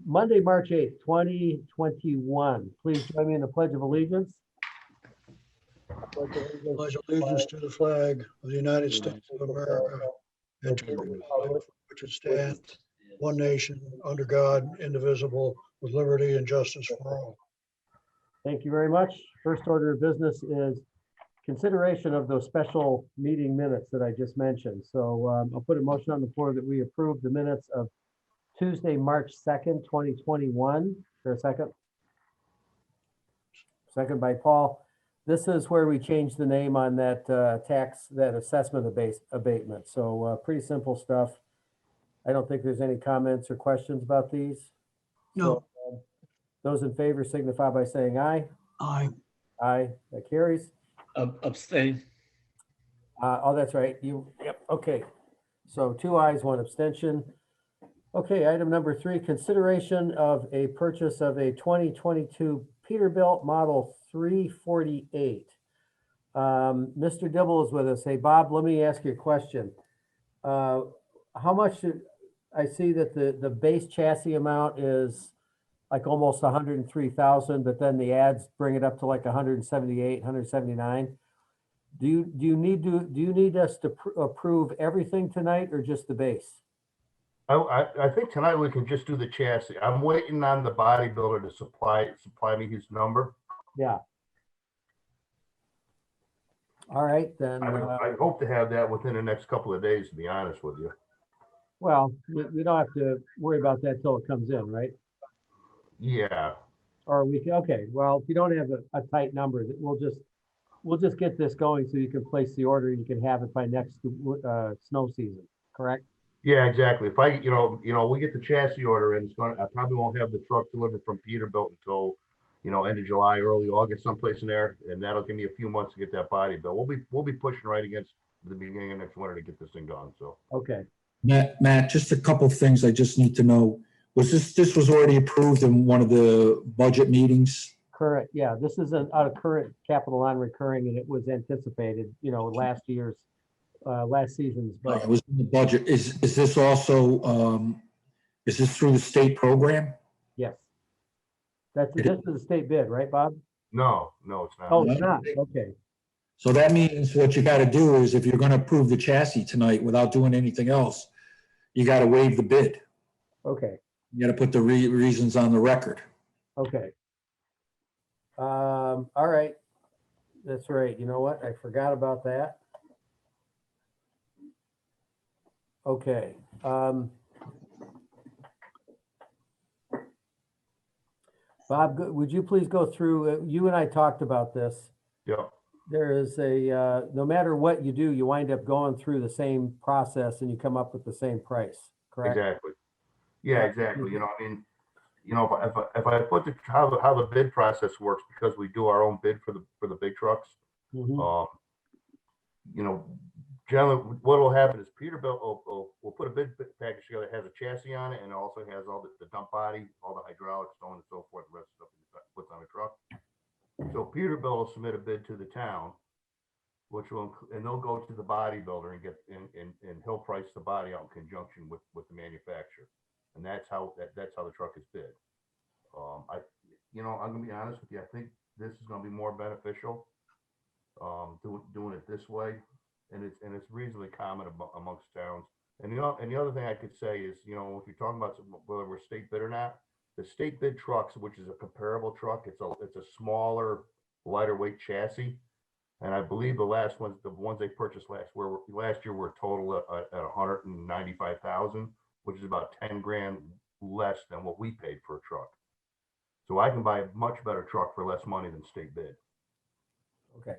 Monday, March 8th, 2021. Please join me in the Pledge of Allegiance. Pledge allegiance to the flag of the United States of America and to the republic for which it stands, one nation, under God, indivisible, with liberty and justice for all. Thank you very much. First order of business is consideration of those special meeting minutes that I just mentioned. So I'll put a motion on the floor that we approve the minutes of Tuesday, March 2nd, 2021. For a second. Second by Paul. This is where we changed the name on that that assessment abatement. So pretty simple stuff. I don't think there's any comments or questions about these. No. So, those in favor signify by saying aye. Aye. Aye, that carries. Abstain. Oh, that's right. Yep, okay. So 2 ayes, 1 abstention. Okay, item number 3, consideration of a purchase of a 2022 Peterbilt Model 348. Mr. Dibble is with us. Hey, Bob, let me ask you a question. How much I see that the base chassis amount is like almost 103,000, but then the ads bring it up to like 178, 179. Do you need us to approve everything tonight or just the base? I think tonight we can just do the chassis. I'm waiting on the bodybuilder to supply me his number. Yeah. All right, then. I hope to have that within the next couple of days, to be honest with you. Well, we don't have to worry about that till it comes in, right? Yeah. Or we can, okay, well, if you don't have a tight number, we'll just get this going so you can place the order and you can have it by next snow season, correct? Yeah, exactly. If we get the chassis order in, I probably won't have the truck delivered from Peterbilt until, end of July, early August, someplace in there, and that'll give me a few months to get that body built. We'll be pushing right against the beginning of next winter to get this thing done. So okay. Matt, just a couple of things I just need to know. Was this was already approved in one of the budget meetings? Current, yeah, this is out of current capital non-recurring, and it was anticipated, last season's It budget. was in the budget. Is this also, is this through the state program? Yes. This is a state bid, right, Bob? no, it's not. Oh, it's not, okay. So that means what you got to do is if you're going to approve the chassis tonight without doing anything else, you got to waive the bid. Okay, You got to put the reasons on the record. okay. All right. That's right. You know what? I forgot about that. Okay. Bob, would you please go through, you and I talked about this. Yeah. There is no matter what you do, you wind up going through the same process and you come up with the same price, correct? Exactly. Yeah, exactly. If I put how the bid process works, because we do our own bid for the big trucks, Mhm. generally what will happen is Peterbilt will put a bid package together that has a chassis on it and also has all the dump body, all the hydraulics, so on and so forth, the rest of the stuff that puts on a truck. So Peterbilt will submit a bid to the town, and they'll go to the bodybuilder and he'll price the body out in conjunction with the manufacturer, and that's how the truck is bid. I'm gonna be honest with you. I think this is gonna be more beneficial, doing it this way, and it's reasonably common amongst towns. And the other thing I could say is, if you're talking about whether we're state bid or not, the state bid trucks, which is a comparable truck, it's a smaller, lighter weight chassis. And I believe the ones they purchased last year were total at 195,000, which is about 10 grand less than what we paid for a truck. So I can buy a much better truck for less money than state bid. Okay.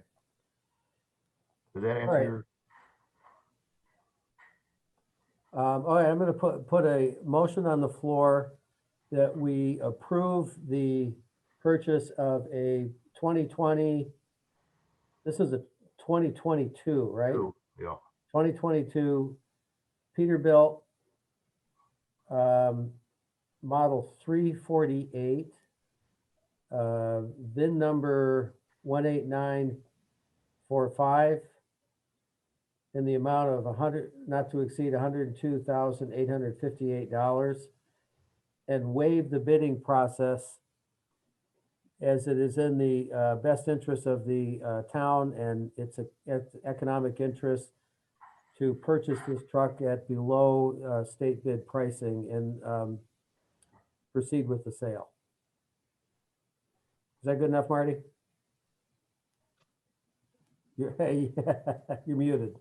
Does that answer All right. your? All right, I'm going to put a motion on the floor that we approve the purchase of a 2020. This is a 2022, right? Yeah. 2022 Peterbilt model 348, VIN number 18945, in the amount of not to exceed $102,858. and waive the bidding process as it is in the best interest of the town and its economic interest to purchase this truck at below state bid pricing and proceed with the sale. Is that good enough, Marty? You're, you're muted.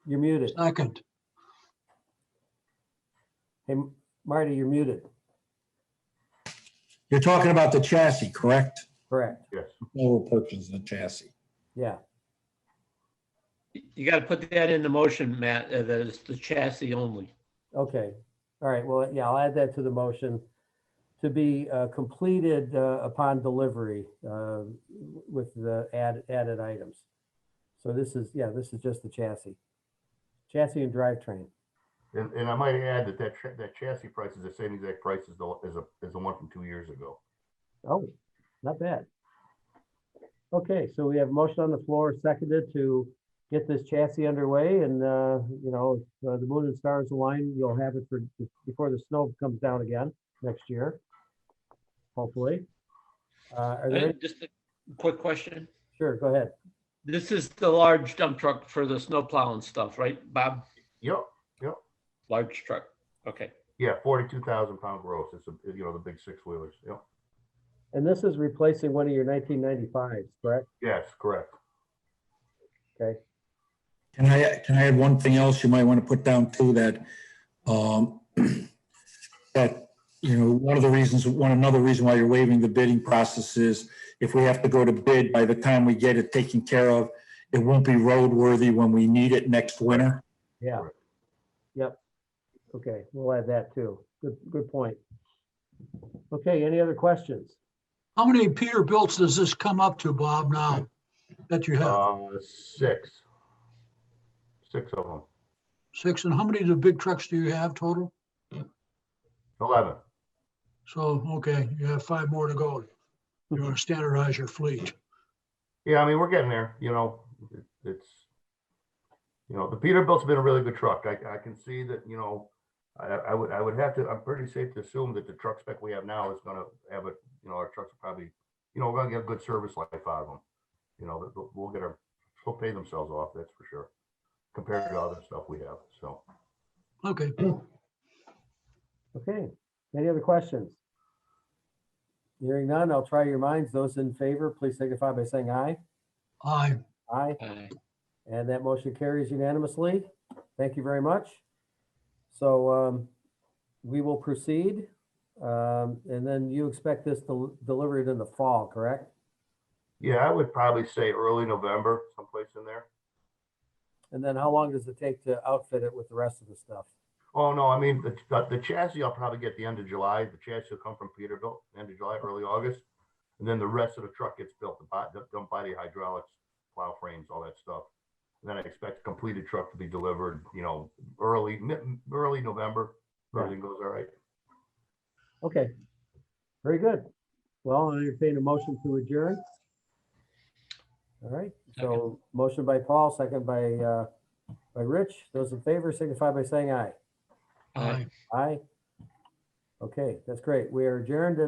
You're muted. Second. Hey, Marty, you're muted. You're talking about the chassis, correct? Correct. Yes. No purchase of the chassis. Yeah. You got to put that in the motion, Matt, that is the chassis only. Okay. All right. Well, yeah, I'll add that to the motion to be completed upon delivery with the added items. So this is just the chassis and drivetrain. And I might add that chassis price is the same exact price as the one from 2 years ago. Oh, not bad. Okay, so we have a motion on the floor, seconded to get this chassis underway, and you know, if the moon and stars align, you'll have it for before the snow comes down again next year, hopefully. Are there any? Just a quick question. Sure, go ahead. This is the large dump truck for the snow plow and stuff, right, Bob? Yep. Large truck. Okay. Yeah, 42,000 pound gross. It's the big 6-wheelers. Yep. And this is replacing one of your 1995s, correct? Yes, correct. Okay. Can I add one thing else you might want to put down too, that, that, you know, another reason why you're waiving the bidding process is if we have to go to bid by the time we get it taken care of, it won't be roadworthy when we need it next winter. Yeah. Correct. Yep. Okay, we'll add that too. Good point. Okay, any other questions? How many Peterbilts does this come up to, Bob, now that you have? 6. 6 of them. 6, and how many of the big trucks do you have total? 11. So, okay, you have 5 more to go. You want to standardize your fleet. Yeah, I mean, we're getting there. It's the Peterbilt's been a really good truck. I can see that. I would have to. I'm pretty safe to assume that the truck spec we have now is going to have a. Our trucks are probably. We're going to get a good service life out of them. They'll pay themselves off. That's for sure. Compared to other stuff we have. So. Okay. Okay, any other questions? Hearing none, I'll try your minds. Those in favor, please signify by saying aye. Aye. Aye, and that motion carries unanimously. Thank you very much. So we will proceed. And then you expect this to deliver it in the fall, correct? Yeah, I would probably say early November, someplace in there. And then how long does it take to outfit it with the rest of the stuff? Oh, no, I mean, the chassis I'll probably get the end of July. The chassis will come from Peterbilt, end of July, early August. And then the rest of the truck gets built, the body hydraulics, plow frames, all that stuff. And then I expect a completed truck to be delivered, early November. If everything goes all right. Okay, very good. Well, I entertain a motion to adjourn. All right, so motion by Paul, second by Rich. Those in favor signify by saying aye. Aye. Aye. Okay, that's great. We are adjourned and